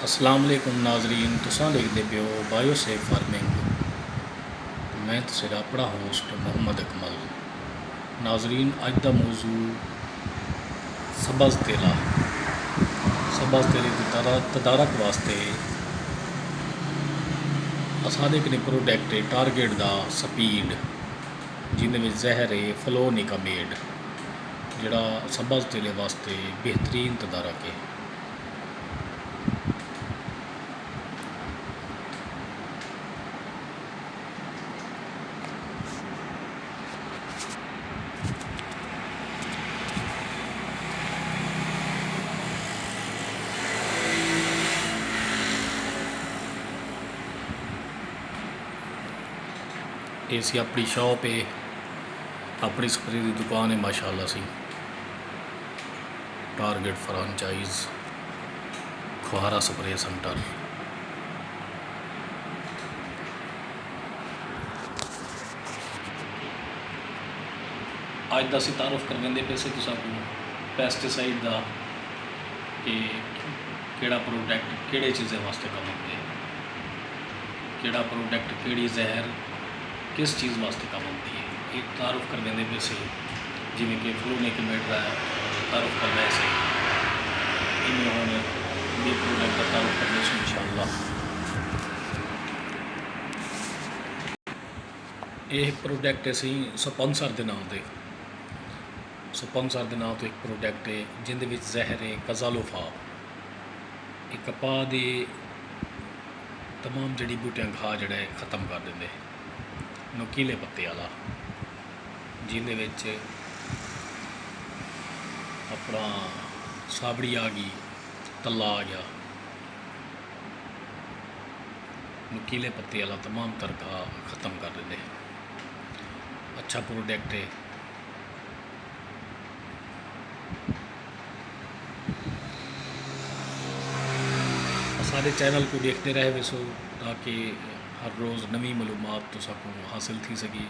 अस्सलाम वालेकुम नाजरीन, तुसां देखदे पियो बायोसेफ फार्मिंग। मैं तुसेरा अपना होस्ट मोहम्मद अकमल। नाजरीन, अज का मौजू सब्ज़ तेला की तदारक वास्ते असादे कने प्रोडक्ट है टारगेट दा स्पीड, जिंदे में जहर है फ्लोनिकामेड, जिहड़ा सब्ज़ तेले वास्ते बेहतरीन तदारक है। ये सी अपनी शॉप है, अपनी स्प्रे की दुकान है माशाअल्लाह सी। टारगेट फ्रांचाइज खुहारा स्प्रे सेंटर। अज का असीं तारुफ कर लेंदे पे से तुसां को पैस्टिसाइड का कि केड़ा प्रोडक्ट केड़े चीज़ें वास्ते काम आते, केड़ा प्रोडक्ट केड़ी जहर किस चीज़ वास्ते काम आती है। एक तारुफ कर लेंदे पे से, जिमें कि फ्लोनिकामेड का तारुफ करना है सही, इन्हें हुण ये प्रोडक्ट का तारुफ करने से इंशाअल्लाह। ये प्रोडक्ट है सही स्पॉन्सर के नाम से, स्पॉन्सर के नाम तो एक प्रोडक्ट है जिंदे विच जहर है कज़ालोफा। एक कपाह के तमाम जड़ी बूटियां घा जड़ा है ख़त्म कर देंगे, नुकीले पत्ते वाला, जिंदे विच अपना साबड़ी आ गई, तला आ गया, नुकीले पत्ते वाला तमाम तर घा ख़त्म कर देंगे। अच्छा प्रोडक्ट है। सारे चैनल को देखते रहे वैसो, ताकि हर रोज़ नवी मालूमात तो सबको हासिल थी सकी।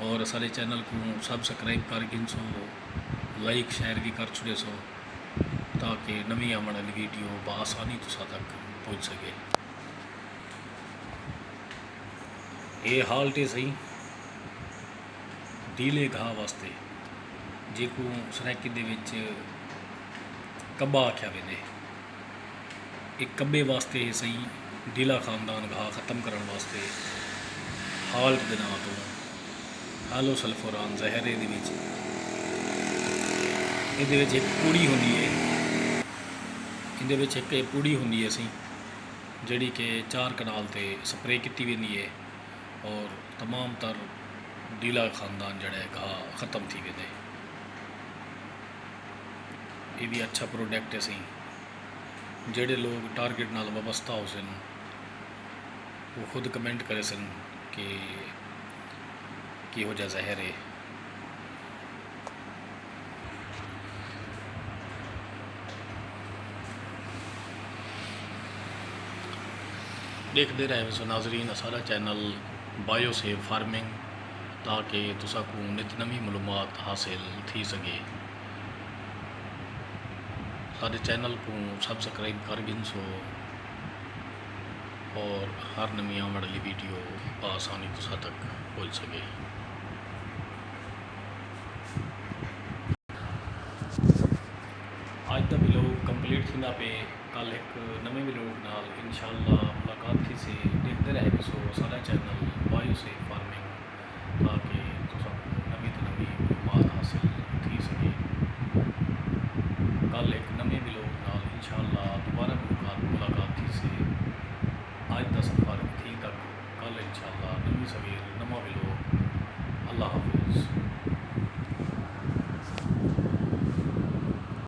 और सारे चैनल को सब्सक्राइब कर गिनसो, लाइक शेयर भी कर छुड़े सो, ताकि नवी आने वाली वीडियो बआसानी तुसा तक पहुँच सके। ये हाल्ट है सही ढीले घाह वास्ते, जिसको सराकी दे विच कब्बा आख्या वेंदे। एक कब्बे वास्ते है सही ढीला खानदान घाह ख़त्म करने वास्ते हाल्ट के नाम तो हालोसल्फोरान जहर ये एक पूड़ी होंदी है, ये एक पूड़ी होंदी है सी जिहड़ी कि 4 कनाल ते स्प्रे की वेंदी है, और तमाम तर ढीला खानदान जड़ा है घाह ख़त्म थी वेंदे। ये भी अच्छा प्रोडक्ट है सी। जेडे लोग टारगेट नाल वाबस्ता हो सन, वो खुद कमेंट करे सन कि किहो जिहा जहर है। देखते रहे सो नाजरीन सारा चैनल बायोसेफ फार्मिंग, ताकि तुसा को नित नवी मालूमात हासिल थी सके। सारे चैनल को सब्सक्राइब कर गिनसो, और हर नवी आने वाली वीडियो आसानी तुसा तक पहुँच सके। आज का व्लॉग कंप्लीट थी ना पे, कल एक नवे व्लॉग नाल इंशाअल्लाह मुलाकात थी से। देखते रहे सो सारा चैनल बायोसेफ फार्मिंग, ताकि तुसा नवी तो नवी मालूमात हासिल थी सके। कल एक नवे व्लॉग नाल इंशाअल्लाह दोबारा मुलाकात थी से। आज का सफ़र थी तक, कल इंशाअल्लाह नवी सवेर नवा व्लॉग। अल्लाह हाफिज़।